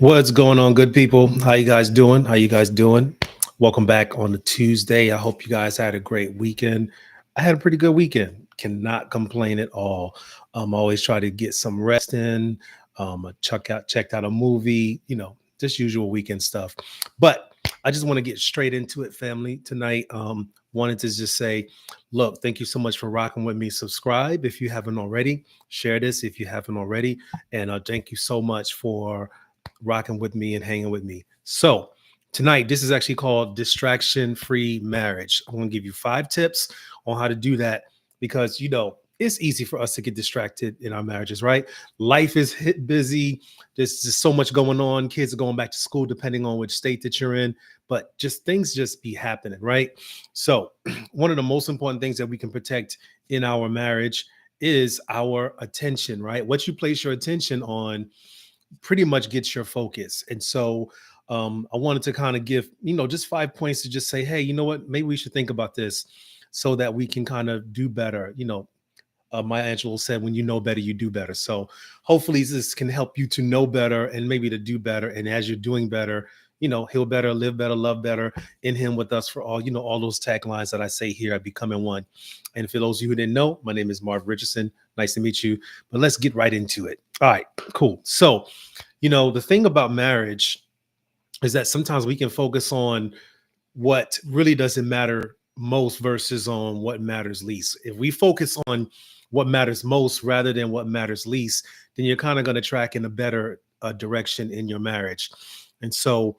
What's going on, good people? How you guys doing? How you guys doing? Welcome back on the Tuesday. I hope you guys had a great weekend. I had a pretty good weekend. Cannot complain at all. Always try to get some rest in. Checked out a movie. Just usual weekend stuff. But I just want to get straight into it, family. Tonight, wanted to just say, look, thank you so much for rocking with me. Subscribe if you haven't already. Share this if you haven't already, and thank you so much for rocking with me and hanging with me. So, tonight, this is actually called Distraction Free Marriage. I'm going to give you 5 tips on how to do that because, it's easy for us to get distracted in our marriages, right? Life is hit busy. There's just so much going on. Kids are going back to school, depending on which state that you're in, but just things just be happening, right? So, one of the most important things that we can protect in our marriage is our attention, right? What you place your attention on pretty much gets your focus. And so I wanted to kind of give, just 5 points to just say, hey, you know what, maybe we should think about this so that we can kind of do better. Maya Angelou said, when you know better, you do better. So hopefully this can help you to know better and maybe to do better. And as you're doing better, heal better, live better, love better, in him, with us, for all, all those taglines that I say here at Becoming One. And for those of you who didn't know, my name is Marv Richardson. Nice to meet you. But let's get right into it. All right, cool. So, the thing about marriage is that sometimes we can focus on what really doesn't matter most versus on what matters least. If we focus on what matters most rather than what matters least, then you're kind of going to track in a better direction in your marriage. And so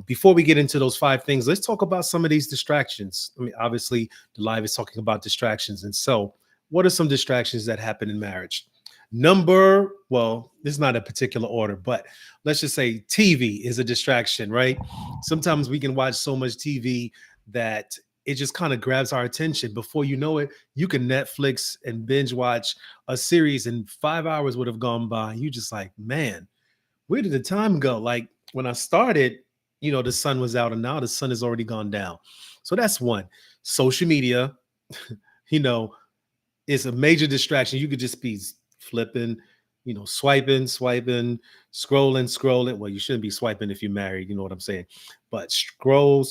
before we get into those 5 things, let's talk about some of these distractions. I mean, obviously, the live is talking about distractions. And so what are some distractions that happen in marriage? This is not a particular order, but let's just say TV is a distraction, right? Sometimes we can watch so much TV that it just kind of grabs our attention. Before you know it, you can Netflix and binge watch a series and 5 hours would have gone by. You just like, man, where did the time go? Like when I started, the sun was out and now the sun has already gone down. So that's one. Social media, you know, is a major distraction. You could just be flipping, swiping, scrolling. Well, you shouldn't be swiping if you're married, you know what I'm saying? But scroll.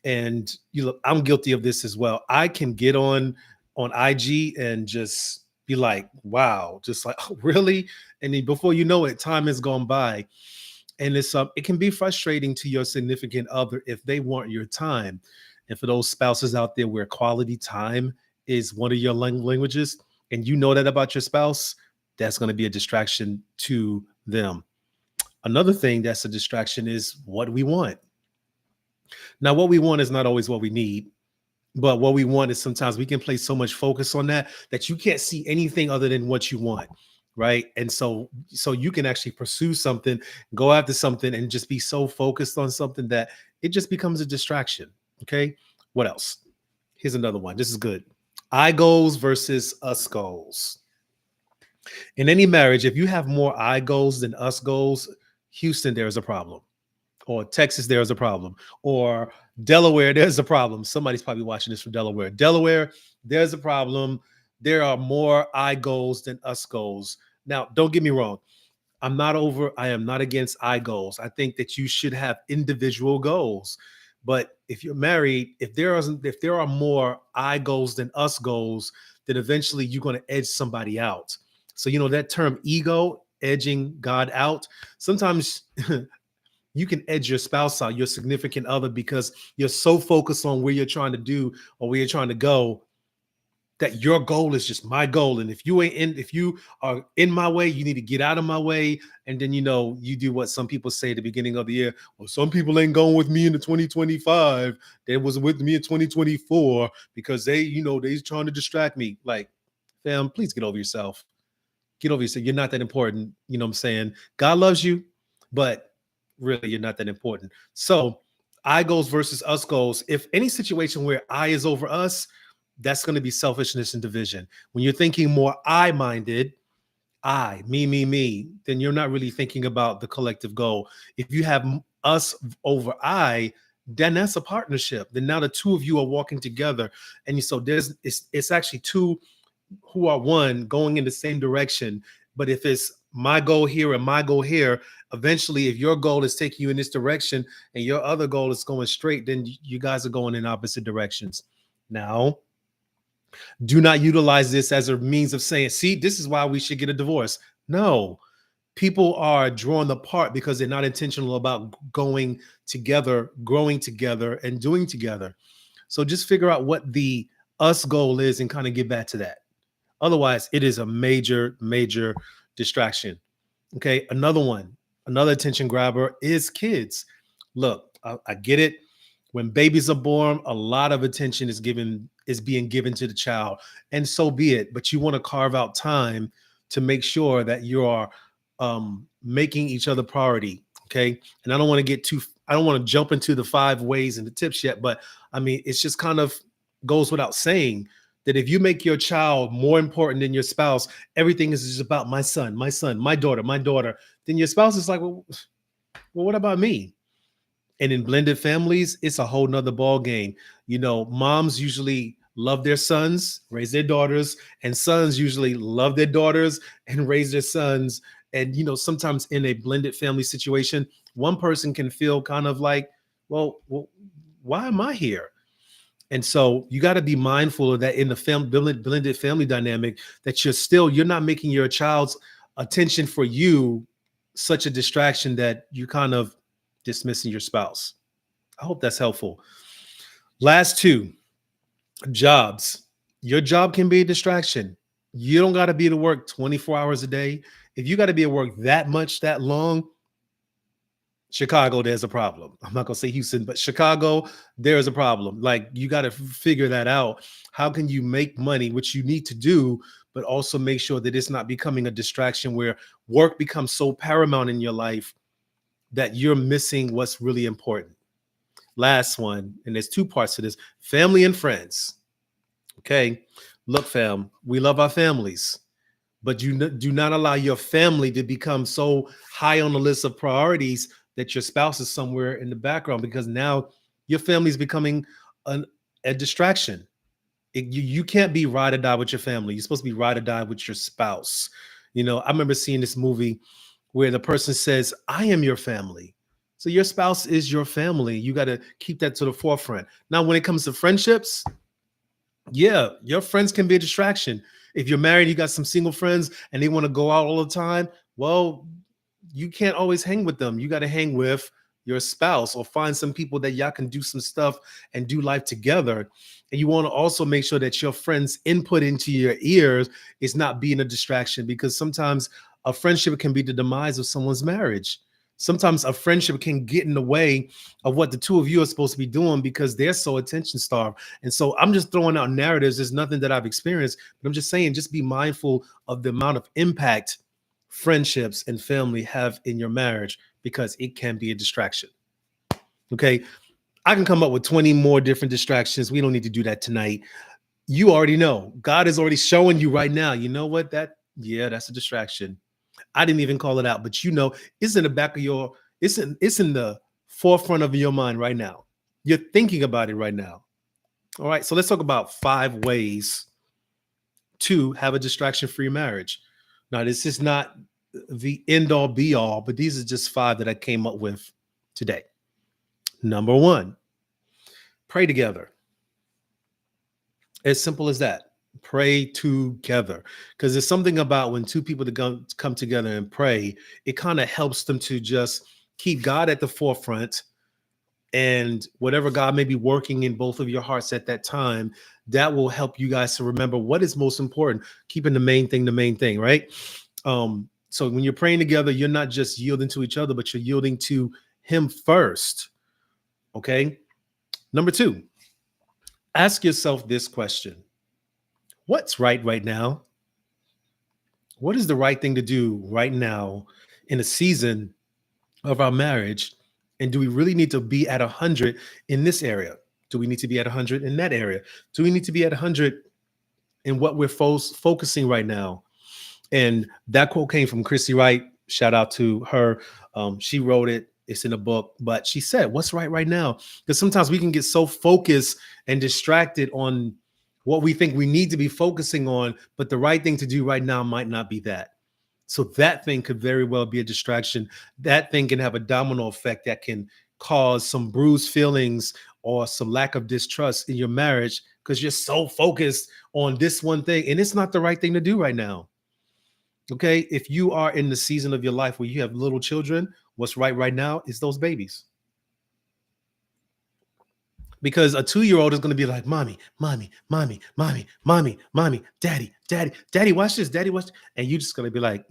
And I'm guilty of this as well. I can get on IG and just be like, wow, just like, oh, really? And then before you know it, time has gone by. And it can be frustrating to your significant other if they want your time. And for those spouses out there where quality time is one of your languages, and you know that about your spouse, that's going to be a distraction to them. Another thing that's a distraction is what we want. Now, what we want is not always what we need, but what we want is sometimes we can place so much focus on that you can't see anything other than what you want, right? And so you can actually pursue something, go after something, and just be so focused on something that it just becomes a distraction. Okay, what else? Here's another one. This is good. I goals versus us goals. In any marriage, if you have more I goals than us goals, Houston, there's a problem. Or Texas, there's a problem. Or Delaware, there's a problem. Somebody's probably watching this from Delaware. Delaware, there's a problem. There are more I goals than us goals. Now, don't get me wrong. I am not against I goals. I think that you should have individual goals. But if you're married, if there are more I goals than us goals, then eventually you're going to edge somebody out. So, that term ego, edging God out, sometimes you can edge your spouse out, your significant other, because you're so focused on where you're trying to do or where you're trying to go that your goal is just my goal. And if you are in my way, you need to get out of my way. And then, you do what some people say at the beginning of the year. Well, some people ain't going with me in the 2025. They was with me in 2024 because they's trying to distract me. Like, fam, please get over yourself. Get over yourself. You're not that important. You know what I'm saying? God loves you, but really you're not that important. So I goals versus us goals. If any situation where I is over us, that's going to be selfishness and division. When you're thinking more I-minded, me, then you're not really thinking about the collective goal. If you have us over I, then that's a partnership. Then now the two of you are walking together. And so it's actually two who are one going in the same direction. But if it's my goal here and my goal here, eventually, if your goal is taking you in this direction and your other goal is going straight, then you guys are going in opposite directions. Now, do not utilize this as a means of saying, see, this is why we should get a divorce. No, people are drawn apart because they're not intentional about going together, growing together, and doing together. So just figure out what the us goal is and kind of get back to that. Otherwise, it is a major, major distraction. Okay. Another one, another attention grabber is kids. Look, I get it. When babies are born, a lot of attention is being given to the child, and so be it. But you want to carve out time to make sure that you are making each other priority. Okay. And I don't want to jump into the 5 ways and the tips yet, but I mean, it's just kind of goes without saying that if you make your child more important than your spouse, everything is just about my son, my daughter, then your spouse is like, well, what about me? And in blended families, it's a whole nother ball game. You know, moms usually love their sons, raise their daughters, and sons usually love their daughters and raise their sons. And you know, sometimes in a blended family situation, one person can feel kind of like, well, why am I here? And so you got to be mindful of that in the blended family dynamic, that you're not making your child's attention for you such a distraction that you kind of dismissing your spouse. I hope that's helpful. Last 2, jobs. Your job can be a distraction. You don't got to be to work 24 hours a day. If you got to be at work that much, that long, Chicago, there's a problem. I'm not going to say Houston, but Chicago, there's a problem. Like, you got to figure that out. How can you make money, which you need to do, but also make sure that it's not becoming a distraction where work becomes so paramount in your life that you're missing what's really important. Last one, and there's 2 parts to this: family and friends. Okay. Look, fam, we love our families, but you do not allow your family to become so high on the list of priorities that your spouse is somewhere in the background, because now your family is becoming a distraction. You can't be ride or die with your family. You're supposed to be ride or die with your spouse. You know, I remember seeing this movie where the person says, I am your family. So your spouse is your family. You got to keep that to the forefront. Now, when it comes to friendships, yeah, your friends can be a distraction. If you're married, you got some single friends and they want to go out all the time. Well, you can't always hang with them. You got to hang with your spouse, or find some people that y'all can do some stuff and do life together. And you want to also make sure that your friends' input into your ears is not being a distraction, because sometimes a friendship can be the demise of someone's marriage. Sometimes a friendship can get in the way of what the 2 of you are supposed to be doing because they're so attention starved. And so I'm just throwing out narratives. There's nothing that I've experienced, but I'm just saying, just be mindful of the amount of impact friendships and family have in your marriage, because it can be a distraction. Okay. I can come up with 20 more different distractions. We don't need to do that tonight. You already know. God is already showing you right now. You know what? That's a distraction. I didn't even call it out, but you know, it's in the back of it's in the forefront of your mind right now. You're thinking about it right now. All right. So let's talk about 5 ways to have a distraction-free marriage. Now, this is not the end all be all, but these are just 5 that I came up with today. Number 1, pray together. As simple as that. Pray together, because there's something about when 2 people to come together and pray, it kind of helps them to just keep God at the forefront, and whatever God may be working in both of your hearts at that time, that will help you guys to remember what is most important, keeping the main thing, right? So when you're praying together, you're not just yielding to each other, but you're yielding to Him first. Okay. Number 2, ask yourself this question: what's right now? What is the right thing to do right now in a season of our marriage? And do we really need to be at 100 in this area? Do we need to be at 100 in that area? Do we need to be at 100 in what we're focusing right now? And that quote came from Chrissy Wright. Shout out to her. She wrote it. It's in a book, but she said, what's right now? Because sometimes we can get so focused and distracted on what we think we need to be focusing on, but the right thing to do right now might not be that. So that thing could very well be a distraction. That thing can have a domino effect that can cause some bruised feelings or some lack of distrust in your marriage because you're so focused on this one thing. And it's not the right thing to do right now. Okay. If you are in the season of your life where you have little children, what's right now is those babies. Because a 2-year-old is going to be like, mommy, mommy, mommy, mommy, mommy, mommy, daddy, daddy, daddy, watch this, daddy, watch this. And you're just going to be like,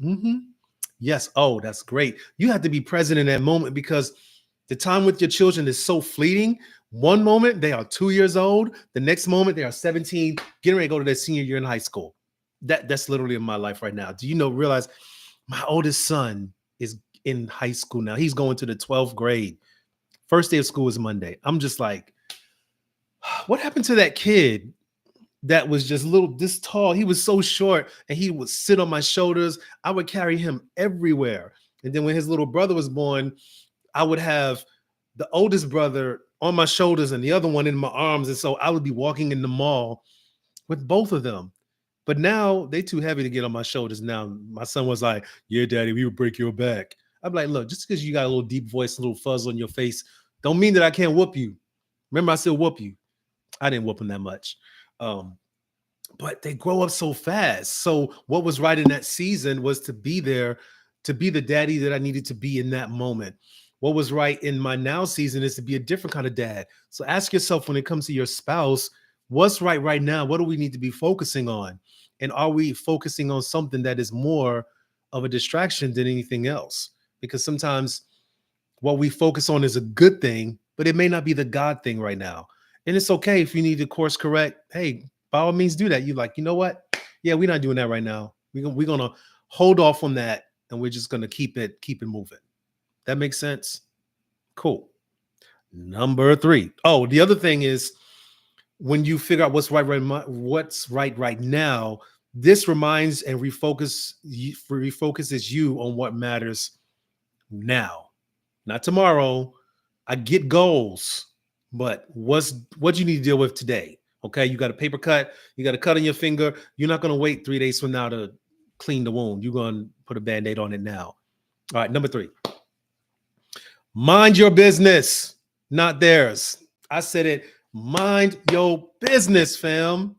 yes, oh, that's great. You have to be present in that moment because the time with your children is so fleeting. One moment they are 2 years old, the next moment they are 17, getting ready to go to their senior year in high school. That's literally in my life right now. Do you know, realize my oldest son is in high school now. He's going to the 12th grade. First day of school is Monday. I'm just like, what happened to that kid that was just little this tall? He was so short and he would sit on my shoulders. I would carry him everywhere. And then when his little brother was born, I would have the oldest brother on my shoulders and the other one in my arms. And so I would be walking in the mall with both of them. But now they too heavy to get on my shoulders. Now my son was like, yeah, daddy, we would break your back. I'm like, look, just because you got a little deep voice, a little fuzz on your face, don't mean that I can't whoop you. Remember, I said whoop you. I didn't whoop them that much. But they grow up so fast. So what was right in that season was to be there, to be the daddy that I needed to be in that moment. What was right in my now season is to be a different kind of dad. So ask yourself when it comes to your spouse, what's right now? What do we need to be focusing on? And are we focusing on something that is more of a distraction than anything else? Because sometimes what we focus on is a good thing, but it may not be the God thing right now. And it's okay if you need to course correct. Hey, by all means, do that. You like, you know what? Yeah, we're not doing that right now. We're gonna hold off on that, and we're just gonna keep it moving. That makes sense. Cool. Number 3. Oh, the other thing is when you figure out what's right now. This reminds and refocuses you on what matters now, not tomorrow. I get goals, but what you need to deal with today? Okay, you got a paper cut, you got a cut on your finger. You're not going to wait 3 days from now to clean the wound. You're going to put a Band-Aid on it now. All right, number 3. Mind your business, not theirs. I said it. Mind your business, fam.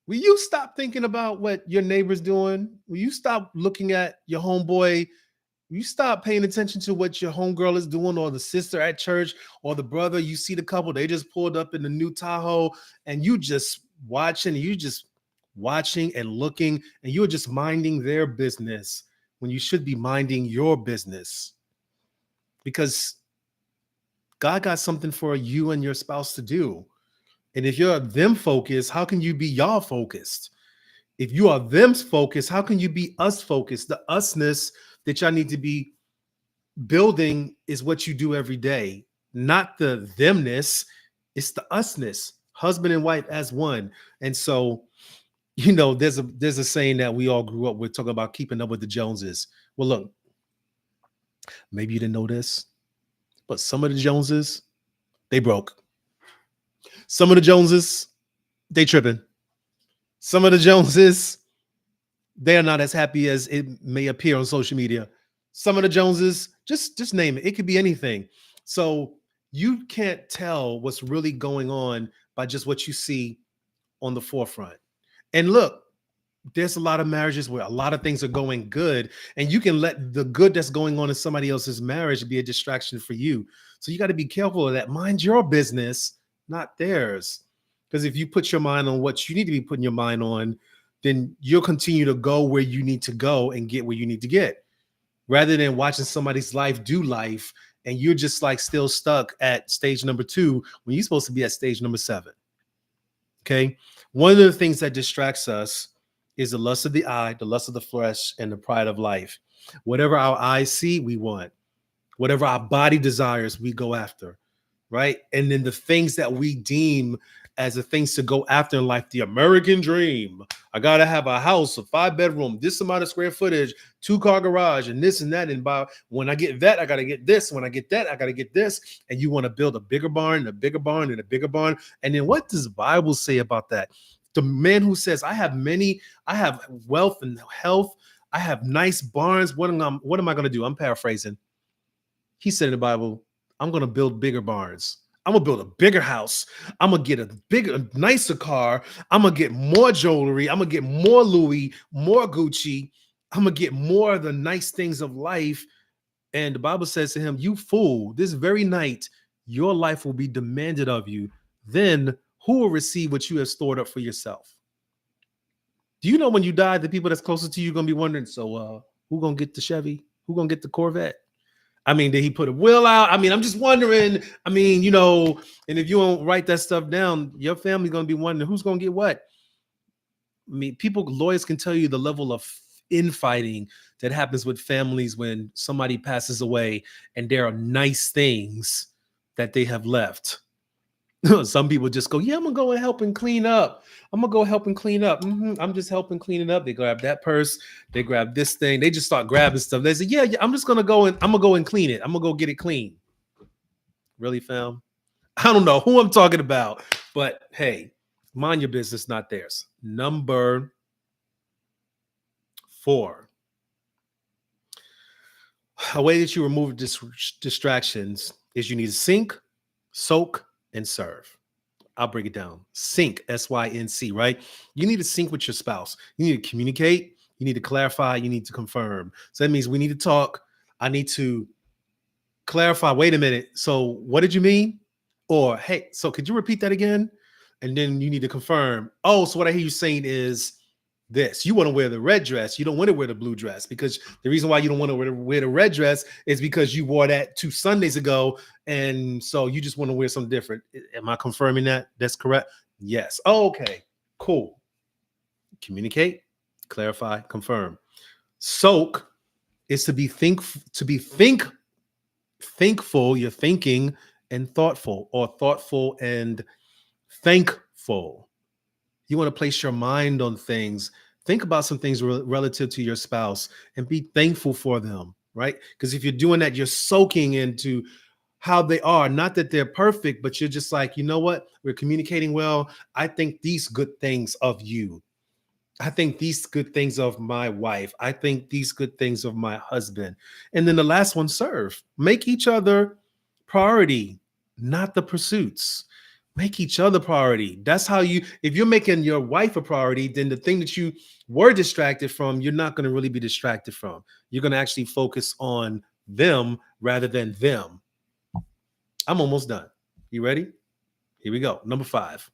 Will you stop thinking about what your neighbor's doing? Will you stop looking at your homeboy? You stop paying attention to what your homegirl is doing, or the sister at church, or the brother. You see the couple, they just pulled up in the new Tahoe, and you just watching and looking, and you're just minding their business when you should be minding your business. Because God got something for you and your spouse to do. And if you're them focused, how can you be y'all focused? If you are them focused, how can you be us focused? The usness that y'all need to be building is what you do every day, not the themness. It's the usness, husband and wife as one. And so, there's a saying that we all grew up with, talking about keeping up with the Joneses. Well, look, maybe you didn't know this, but some of the Joneses, they broke. Some of the Joneses, they tripping. Some of the Joneses, they are not as happy as it may appear on social media. Some of the Joneses, just name it. It could be anything. So you can't tell what's really going on by just what you see on the forefront. And look, there's a lot of marriages where a lot of things are going good, and you can let the good that's going on in somebody else's marriage be a distraction for you. So you got to be careful of that. Mind your business, not theirs. Because if you put your mind on what you need to be putting your mind on, then you'll continue to go where you need to go and get where you need to get, rather than watching somebody's life do life, and you're just like still stuck at stage number 2 when you're supposed to be at stage number 7. Okay. One of the things that distracts us is the lust of the eye, the lust of the flesh, and the pride of life. Whatever our eyes see, we want. Whatever our body desires, we go after, right? And then the things that we deem as the things to go after in life, the American dream. I got to have a house, a 5-bedroom, this amount of square footage, 2-car garage, and this and that. And when I get that, I got to get this. When I get that, I got to get this. And you want to build a bigger barn, and a bigger barn, and a bigger barn. And then what does the Bible say about that? The man who says, I have wealth and health, I have nice barns. What am I going to do? I'm paraphrasing. He said in the Bible, I'm going to build bigger barns. I'm going to build a bigger house. I'm going to get a bigger, nicer car. I'm going to get more jewelry. I'm going to get more Louis, more Gucci. I'm going to get more of the nice things of life. And the Bible says to him, you fool, this very night, your life will be demanded of you. Then who will receive what you have stored up for yourself? Do you know when you die, the people that's closest to you are going to be wondering, so who going to get the Chevy? Who going to get the Corvette? I mean, did he put a will out? I mean, I'm just wondering. I mean, and if you don't write that stuff down, your family's going to be wondering who's going to get what. I mean, lawyers can tell you the level of infighting that happens with families when somebody passes away and there are nice things that they have left. Some people just go, yeah, I'm going to go and help and clean up. I'm going to go help and clean up. I'm just helping clean it up. They grab that purse. They grab this thing. They just start grabbing stuff. They say, yeah, I'm just going to go and I'm going to go and clean it. I'm going to go get it clean. Really, fam? I don't know who I'm talking about, but hey, mind your business, not theirs. Number 4. A way that you remove distractions is you need to sync, soak, and serve. I'll break it down. Sync, S-Y-N-C, right? You need to sync with your spouse. You need to communicate. You need to clarify. You need to confirm. So that means we need to talk. I need to clarify. Wait a minute. So what did you mean? Or, hey, so could you repeat that again? And then you need to confirm. Oh, so what I hear you saying is this. You want to wear the red dress. You don't want to wear the blue dress, because the reason why you don't want to wear the red dress is because you wore that 2 Sundays ago. And so you just want to wear something different. Am I confirming that? That's correct? Yes. Oh, okay, cool. Communicate, clarify, confirm. Soak is to be thankful. You're thinking and thoughtful, or thoughtful and thankful. You want to place your mind on things. Think about some things relative to your spouse and be thankful for them, right? Because if you're doing that, you're soaking into how they are. Not that they're perfect, but you're just like, you know what? We're communicating well. I think these good things of you. I think these good things of my wife. I think these good things of my husband. And then the last one, serve. Make each other priority, not the pursuits. Make each other priority. That's how if you're making your wife a priority, then the thing that you were distracted from, you're not going to really be distracted from. You're going to actually focus on them rather than them. I'm almost done. You ready? Here we go. Number 5.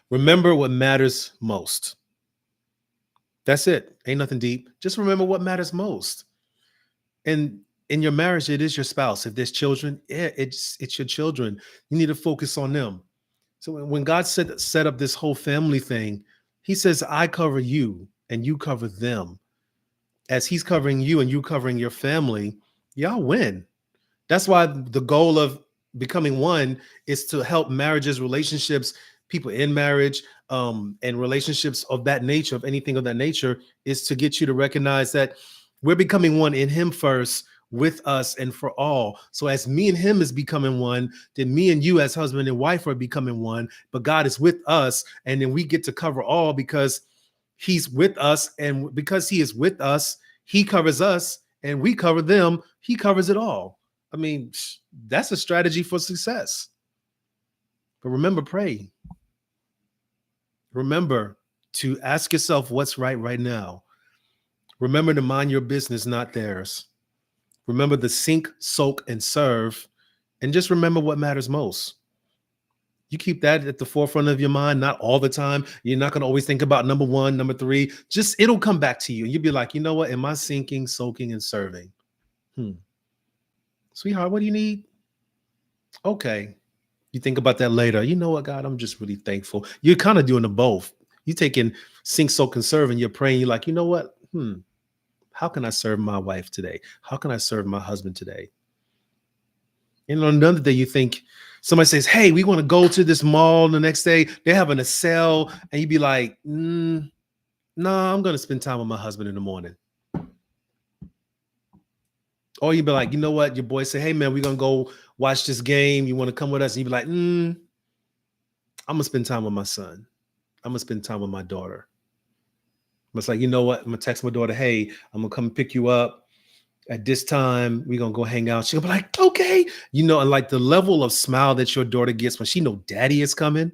Remember what matters most. That's it. Ain't nothing deep. Just remember what matters most. And in your marriage, it is your spouse. If there's children, it's your children. You need to focus on them. So when God set up this whole family thing, he says, I cover you and you cover them. As he's covering you and you covering your family, y'all win. That's why the goal of becoming one is to help marriages, relationships, people in marriage, and relationships of that nature, of anything of that nature, is to get you to recognize that we're becoming one in him first, with us and for all. So as me and him is becoming one, then me and you as husband and wife are becoming one, but God is with us. And then we get to cover all because he's with us. And because he is with us, he covers us and we cover them. He covers it all. I mean, that's a strategy for success. But remember, pray. Remember to ask yourself what's right now. Remember to mind your business, not theirs. Remember the sink, soak, and serve. And just remember what matters most. You keep that at the forefront of your mind, not all the time. You're not going to always think about number 1, number 3. Just it'll come back to you. You'll be like, you know what? Am I sinking, soaking, and serving? Sweetheart, what do you need? Okay. You think about that later. You know what, God, I'm just really thankful. You're kind of doing the both. You're taking sink, soak, and serve, and you're praying. You're like, you know what? How can I serve my wife today? How can I serve my husband today? And on another day, you think somebody says, hey, we want to go to this mall the next day. They're having a sale. And you'd be like, no, I'm going to spend time with my husband in the morning. Or you'd be like, you know what? Your boy say, hey, man, we're going to go watch this game. You want to come with us? And you'd be like, I'm going to spend time with my son. I'm going to spend time with my daughter. It's like, you know what? I'm gonna text my daughter, hey, I'm gonna come pick you up at this time. We're gonna go hang out. She'll be like, okay. And like the level of smile that your daughter gets when she know daddy is coming.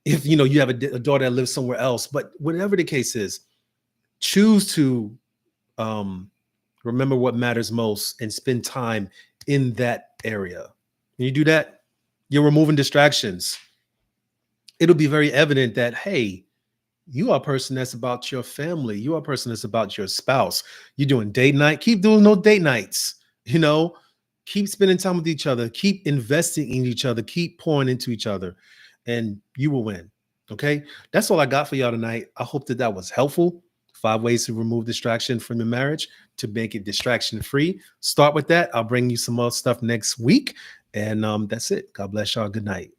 If you have a daughter that lives somewhere else, but whatever the case is, choose to um remember what matters most and spend time in that area. When you do that, you're removing distractions. It'll be very evident that, hey, you are a person that's about your family. You are a person that's about your spouse. You're doing date night. Keep doing those date nights. You know, keep spending time with each other. Keep investing in each other. Keep pouring into each other, and you will win. Okay, that's all I got for y'all tonight. I hope that was helpful. 5 ways to remove distraction from your marriage to make it distraction free. Start with that. I'll bring you some more stuff next week, and that's it. God bless y'all. Good night.